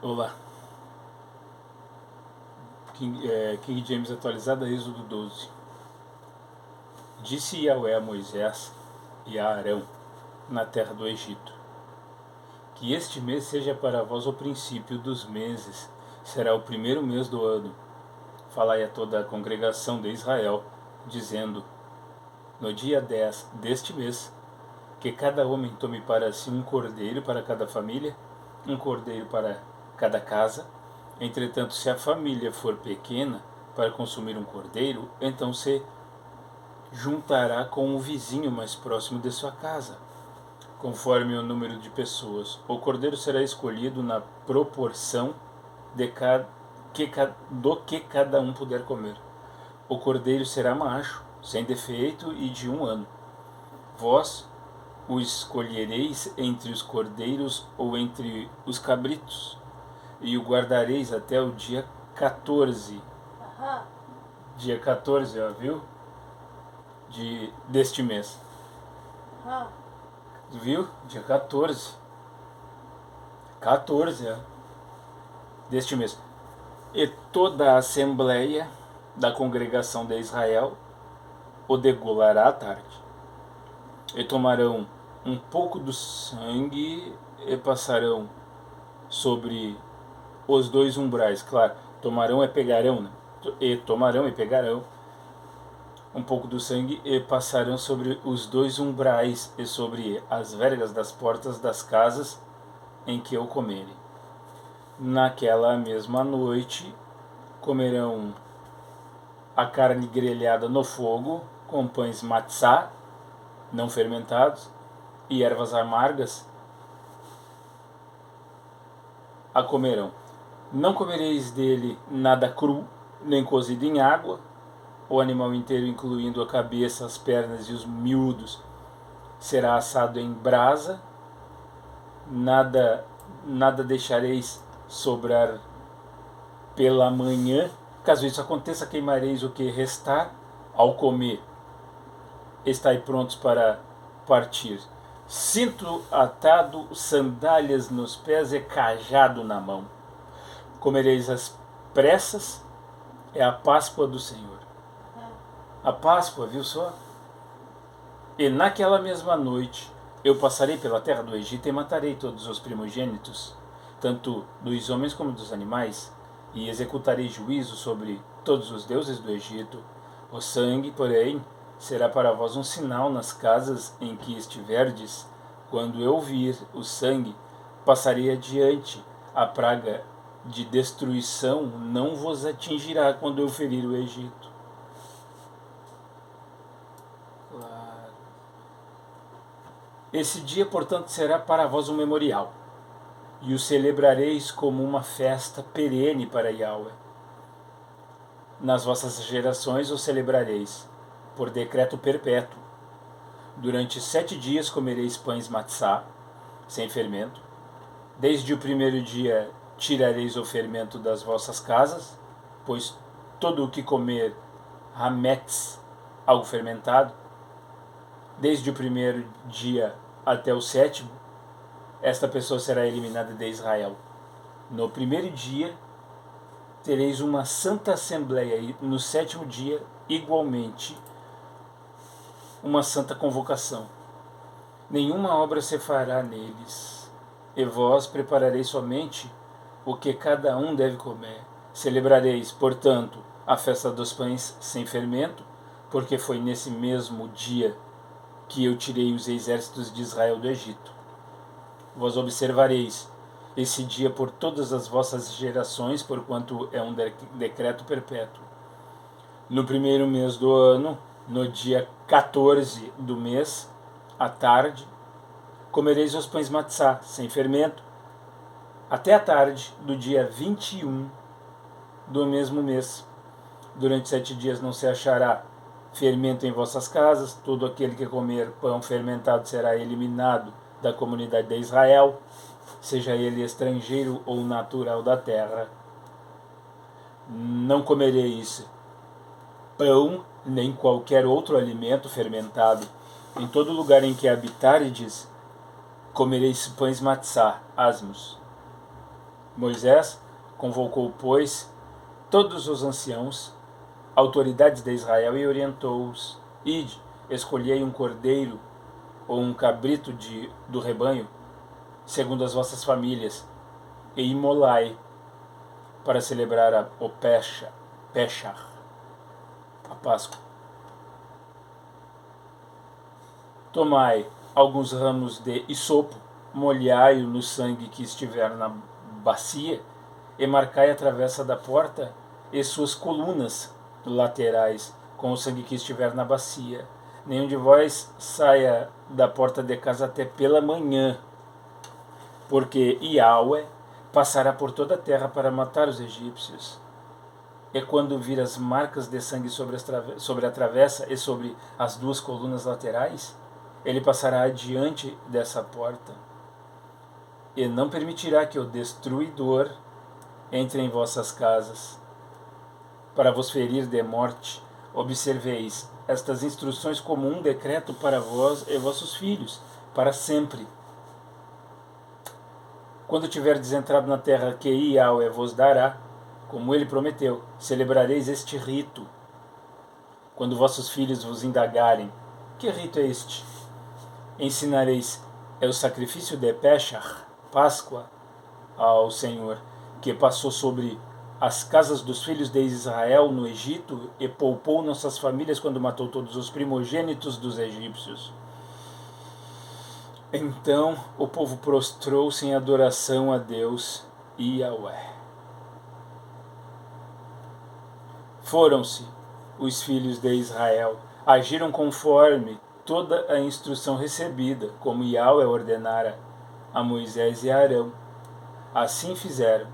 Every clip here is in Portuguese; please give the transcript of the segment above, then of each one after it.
Olá, King James atualizada, Êxodo 12. Disse Yahweh a Moisés e a Arão, na terra do Egito: que este mês seja para vós o princípio dos meses, será o primeiro mês do ano. Falai a toda a congregação de Israel, dizendo: no dia 10 deste mês, que cada homem tome para si um cordeiro para cada família, um cordeiro para cada casa. Entretanto, se a família for pequena para consumir um cordeiro, então se juntará com o vizinho mais próximo de sua casa, conforme o número de pessoas. O cordeiro será escolhido na proporção do que cada um puder comer. O cordeiro será macho, sem defeito e de 1 ano. Vós o escolhereis entre os cordeiros ou entre os cabritos, e o guardareis até o dia 14. Dia 14, ó, viu? Deste mês. Viu? Dia 14. 14, ó, deste mês. E toda a assembleia da congregação de Israel o degolará à tarde. E tomarão um pouco do sangue e passarão sobre os 2 umbrais. Claro, tomarão e pegarão, né? Tomarão e pegarão um pouco do sangue e passarão sobre os 2 umbrais e sobre as vergas das portas das casas em que o comerem. Naquela mesma noite comerão a carne grelhada no fogo com pães matzá, não fermentados, e ervas amargas a comerão. Não comereis dele nada cru, nem cozido em água. O animal inteiro, incluindo a cabeça, as pernas e os miúdos, será assado em brasa. Nada deixareis sobrar pela manhã. Caso isso aconteça, queimareis o que restar ao comer. Estai prontos para partir. Cinto atado, sandálias nos pés e cajado na mão. Comereis às pressas, é a Páscoa do Senhor. A Páscoa, viu só? E naquela mesma noite eu passarei pela terra do Egito e matarei todos os primogênitos, tanto dos homens como dos animais, e executarei juízo sobre todos os deuses do Egito. O sangue, porém, será para vós um sinal nas casas em que estiverdes. Quando eu vir o sangue, passarei adiante. A praga de destruição não vos atingirá quando eu ferir o Egito. Claro. Esse dia, portanto, será para vós um memorial, e o celebrareis como uma festa perene para Yahweh. Nas vossas gerações o celebrareis, por decreto perpétuo. Durante 7 dias comereis pães matzá, sem fermento. Desde o primeiro dia tirareis o fermento das vossas casas, pois todo o que comer hametz, algo fermentado, desde o primeiro dia até o 7º, esta pessoa será eliminada de Israel. No primeiro dia tereis uma santa assembleia, e no 7º dia, igualmente, uma santa convocação. Nenhuma obra se fará neles, e vós preparareis somente o que cada um deve comer. Celebrareis, portanto, a festa dos pães sem fermento, porque foi nesse mesmo dia que eu tirei os exércitos de Israel do Egito. Vós observareis esse dia por todas as vossas gerações, porquanto é um decreto perpétuo. No primeiro mês do ano, no dia 14 do mês, à tarde, comereis os pães matzá, sem fermento, até a tarde do dia 21 do mesmo mês. Durante 7 dias não se achará fermento em vossas casas. Todo aquele que comer pão fermentado será eliminado da comunidade de Israel, seja ele estrangeiro ou natural da terra. Não comereis pão nem qualquer outro alimento fermentado. Em todo lugar em que habitardes, comereis pães matzá, asmos. Moisés convocou, pois, todos os anciãos, autoridades de Israel, e orientou-os: Ide, escolhei um cordeiro ou um cabrito do rebanho, segundo as vossas famílias, e imolai para celebrar o Peshach, a Páscoa. Tomai alguns ramos de isopo, molhai-o no sangue que estiver na bacia, e marcai a travessa da porta e suas colunas laterais com o sangue que estiver na bacia. Nenhum de vós saia da porta de casa até pela manhã, porque Yahweh passará por toda a terra para matar os egípcios. E quando vir as marcas de sangue sobre a travessa e sobre as duas colunas laterais, ele passará adiante dessa porta, e não permitirá que o destruidor entre em vossas casas, para vos ferir de morte. Observeis estas instruções como um decreto para vós e vossos filhos, para sempre. Quando tiverdes entrado na terra que Yahweh vos dará, como ele prometeu, celebrareis este rito. Quando vossos filhos vos indagarem: que rito é este? Ensinareis: é o sacrifício de Peshach, Páscoa, ao Senhor, que passou sobre as casas dos filhos de Israel no Egito e poupou nossas famílias quando matou todos os primogênitos dos egípcios. Então o povo prostrou-se em adoração a Deus e Yahweh. Foram-se os filhos de Israel, agiram conforme toda a instrução recebida, como Yahweh ordenara a Moisés e a Arão. Assim fizeram.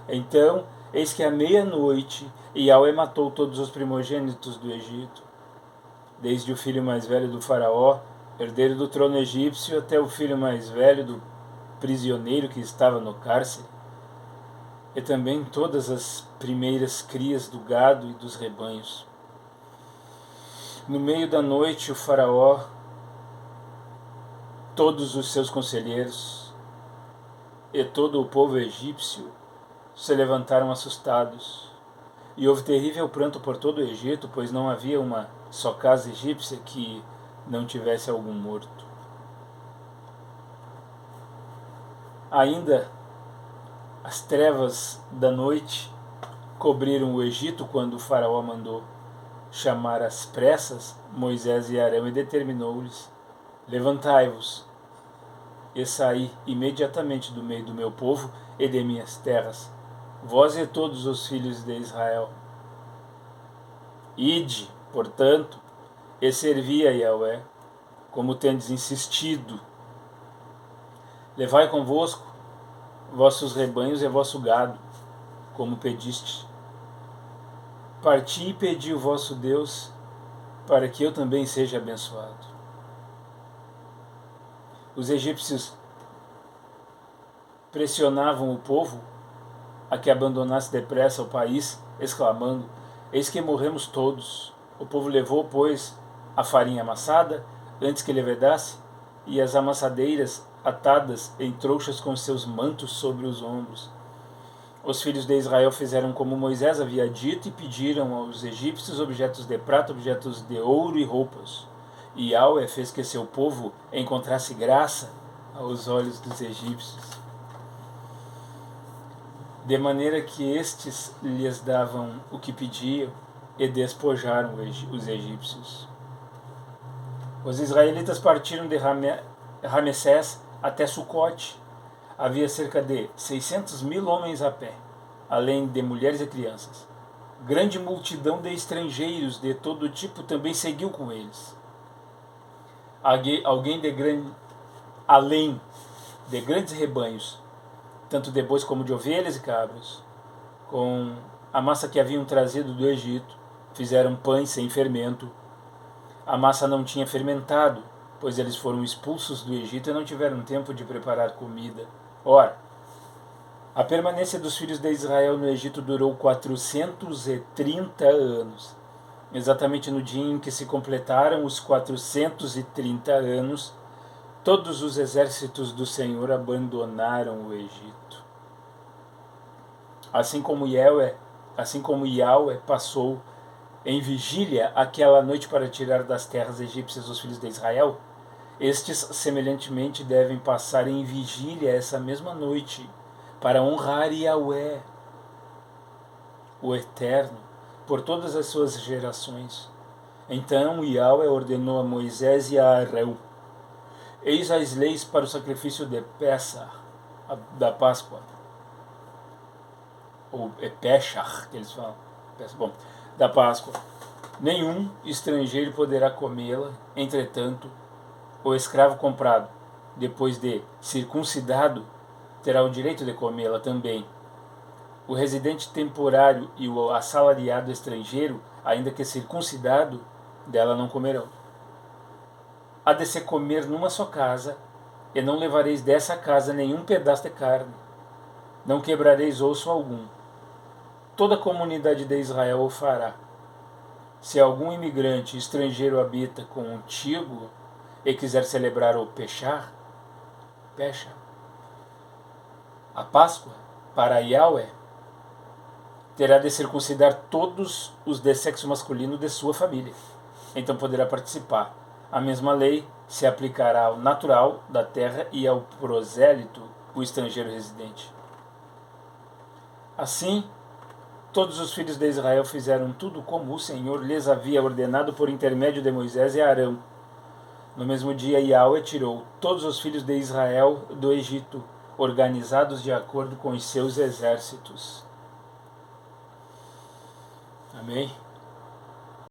Então, eis que à meia-noite, Yahweh matou todos os primogênitos do Egito, desde o filho mais velho do faraó, herdeiro do trono egípcio, até o filho mais velho do prisioneiro que estava no cárcere, e também todas as primeiras crias do gado e dos rebanhos. No meio da noite, o faraó, todos os seus conselheiros e todo o povo egípcio se levantaram assustados, e houve terrível pranto por todo o Egito, pois não havia uma só casa egípcia que não tivesse algum morto. Ainda as trevas da noite cobriram o Egito quando o faraó mandou chamar às pressas Moisés e Arão e determinou-lhes: levantai-vos e saí imediatamente do meio do meu povo e de minhas terras, vós e todos os filhos de Israel. Ide, portanto, e servi a Yahweh, como tendes insistido. Levai convosco vossos rebanhos e vosso gado, como pediste. Parti e pedi o vosso Deus, para que eu também seja abençoado. Os egípcios pressionavam o povo a que abandonasse depressa o país, exclamando: eis que morremos todos. O povo levou, pois, a farinha amassada, antes que levedasse, e as amassadeiras atadas em trouxas com seus mantos sobre os ombros. Os filhos de Israel fizeram como Moisés havia dito e pediram aos egípcios objetos de prata, objetos de ouro e roupas. E Yahweh fez que seu povo encontrasse graça aos olhos dos egípcios, de maneira que estes lhes davam o que pediam e despojaram os egípcios. Os israelitas partiram de Ramessés até Sucote. Havia cerca de 600.000 homens a pé, além de mulheres e crianças. Grande multidão de estrangeiros de todo tipo também seguiu com eles. Além de grandes rebanhos, tanto de bois como de ovelhas e cabras, com a massa que haviam trazido do Egito, fizeram pães sem fermento. A massa não tinha fermentado, pois eles foram expulsos do Egito e não tiveram tempo de preparar comida. Ora, a permanência dos filhos de Israel no Egito durou 430 anos. Exatamente no dia em que se completaram os 430 anos, todos os exércitos do Senhor abandonaram o Egito. assim como Yahweh passou em vigília aquela noite para tirar das terras egípcias os filhos de Israel, estes semelhantemente devem passar em vigília essa mesma noite para honrar Yahweh, o Eterno, por todas as suas gerações. Então Yahweh ordenou a Moisés e a Arão: eis as leis para o sacrifício de Pessah, da Páscoa, ou Peshach, que eles falam, bom, da Páscoa. Nenhum estrangeiro poderá comê-la, entretanto, o escravo comprado, depois de circuncidado, terá o direito de comê-la também. O residente temporário e o assalariado estrangeiro, ainda que circuncidado, dela não comerão. Há de se comer numa só casa, e não levareis dessa casa nenhum pedaço de carne. Não quebrareis osso algum. Toda a comunidade de Israel o fará. Se algum imigrante estrangeiro habita contigo e quiser celebrar o Peshach, a Páscoa, para Yahweh, terá de circuncidar todos os de sexo masculino de sua família. Então poderá participar. A mesma lei se aplicará ao natural da terra e ao prosélito, o estrangeiro residente. Assim, todos os filhos de Israel fizeram tudo como o Senhor lhes havia ordenado por intermédio de Moisés e Arão. No mesmo dia, Yahweh tirou todos os filhos de Israel do Egito, organizados de acordo com os seus exércitos. Amém?